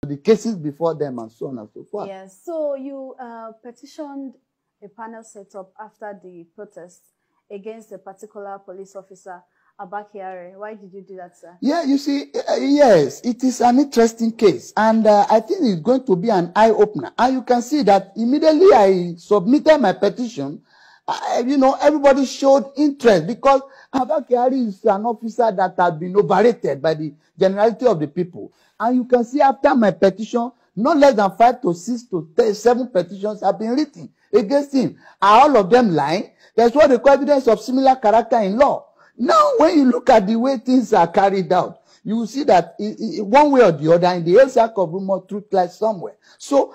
the cases before them and so on and so forth. Yes. So you petitioned a panel set up after the protest against a particular police officer, Abba Kyari. Why did you do that, sir? Yeah, you see, yes, it is an interesting case. And I think it's going to be an eye-opener. And you can see that immediately I submitted my petition, you know, everybody showed interest because Abba Kyari is an officer that has been overrated by the generality of the people. And you can see after my petition, not less than 5 to 6 to 7 petitions have been written against him. Are all of them lying? There's what they call evidence of similar character in law. Now, when you look at the way things are carried out, you will see that one way or the other, in the Elsac of rumor, truth lies somewhere. So,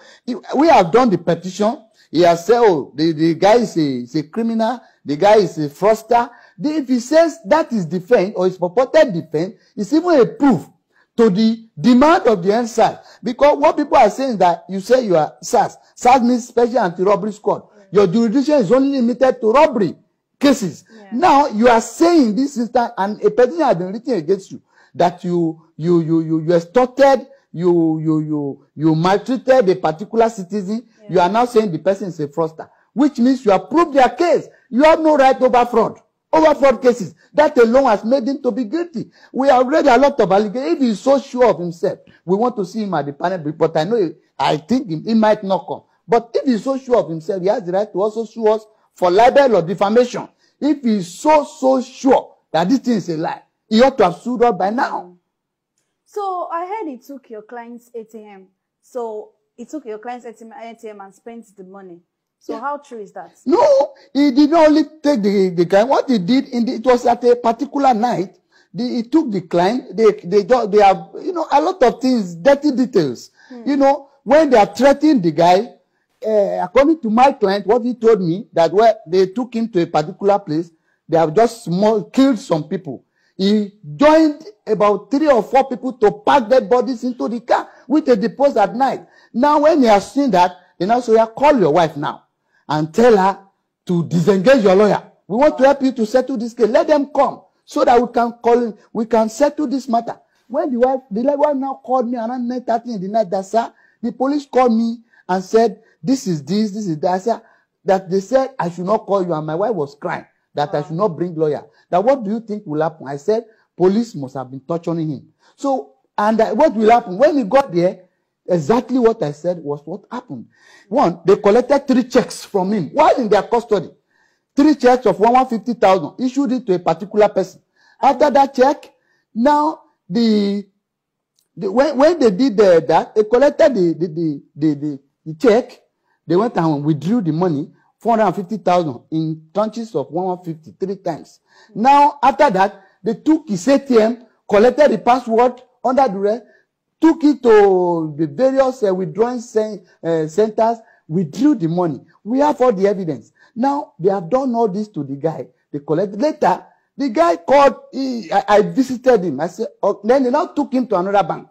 we have done the petition. He has said, oh, the guy is a criminal, the guy is a fraudster. If he says that is defense, or is purported defense, it's even a proof to the demand of the NSAS. Because what people are saying is that you say you are SAS. SAS means Special Anti-Robbery Squad. Your jurisdiction is only limited to robbery cases. Yeah. Now, you are saying this instance, and a petition has been written against you, that you extorted, you maltreated a particular citizen. Yeah. You are now saying the person is a fraudster, which means you have proved their case. You have no right over fraud. Over fraud cases. That alone has made him to be guilty. We have read a lot of allegations. If he is so sure of himself, we want to see him at the panel, but I think he might not come. But if he is so sure of himself, he has the right to also sue us for libel or defamation. If he is so sure that this thing is a lie, he ought to have sued us by now. So I heard he took your client's ATM. So he took your client's ATM and spent the money. So yeah. How true is that? No, he did not only take the client. What he did, it was at a particular night. He took the client. They have, you know, a lot of things, dirty details. You know, when they are threatening the guy, according to my client, what he told me, that where they took him to a particular place, they have just killed some people. He joined about 3 or 4 people to pack dead bodies into the car, which they deposed at night. Now, when he has seen that, they now say, call your wife now and tell her to disengage your lawyer. We want to help you to settle this case. Let them come so that we can settle this matter. When the wife now called me around 9:30 in the night, that sir, the police called me and said, this is that. I said, that they said I should not call you, and my wife was crying that I should not bring lawyer. That what do you think will happen? I said, police must have been torturing him. So, and what will happen? When he got there, exactly what I said was what happened. One, they collected 3 checks from him while in their custody. 3 checks of 150,000, issued it to a particular person. After that check, now when they did that, they collected the check. They went and withdrew the money, 450,000 in tranches of 150, 3 times. Now, after that, they took his ATM, collected the password under duress, took it to the various withdrawing centers, withdrew the money. We have all the evidence. Now, they have done all this to the guy. They collected. Later, the guy called, I visited him. I said, then they now took him to another bank.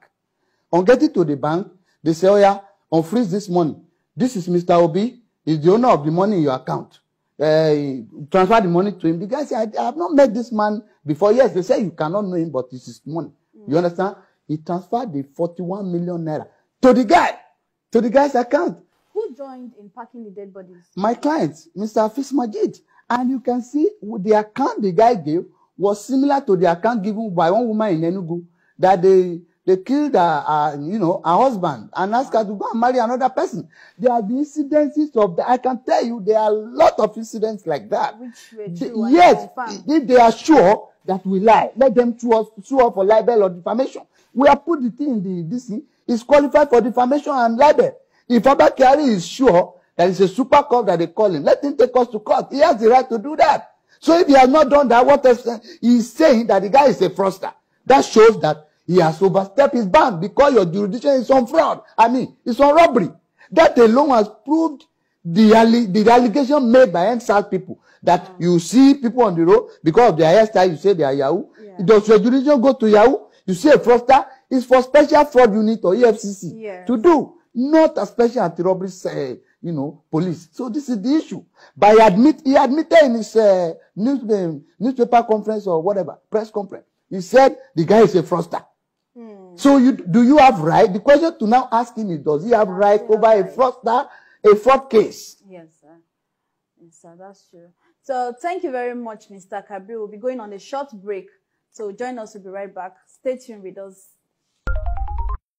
On getting to the bank, they say, oh yeah, unfreeze this money. This is Mr. Obi. He's the owner of the money in your account. Transfer the money to him. The guy said, I have not met this man before. Yes, they say you cannot know him, but it's his money. You understand? He transferred the 41 million naira to the guy's account. Who joined in packing the dead bodies? My client, Mr. Hafiz Majid. And you can see the account the guy gave was similar to the account given by one woman in Enugu, that they killed her husband and asked her to go and marry another person. There are the incidences of that. I can tell you there are a lot of incidents like that. Which were true. Yes, if they are sure that we lie, let them sue us for libel or defamation. We have put the thing in the DC. Is qualified for defamation and libel. If Abba Kyari is sure that it's a super court that they call him, let him take us to court. He has the right to do that. So if he has not done that, what else? He is saying that the guy is a fraudster. That shows that he has overstepped his bound because your jurisdiction is on fraud. I mean, it's on robbery. That alone has proved the allegation made by NSAS people that you see people on the road because of their hairstyle, you say they are Yahoo. Yeah. Does your jurisdiction go to Yahoo? You see a fraudster, it's for special fraud unit or EFCC to do, not a special anti-robbery, police. So this is the issue. He admitted in his newspaper conference or whatever, press conference. He said the guy is a fraudster. So do you have right? The question to now ask him is, does he have right over a fraud case? Yes, sir. Yes, sir, that's true. So thank you very much, Mr. Kabir. We'll be going on a short break. So join us. We'll be right back. Stay tuned with us.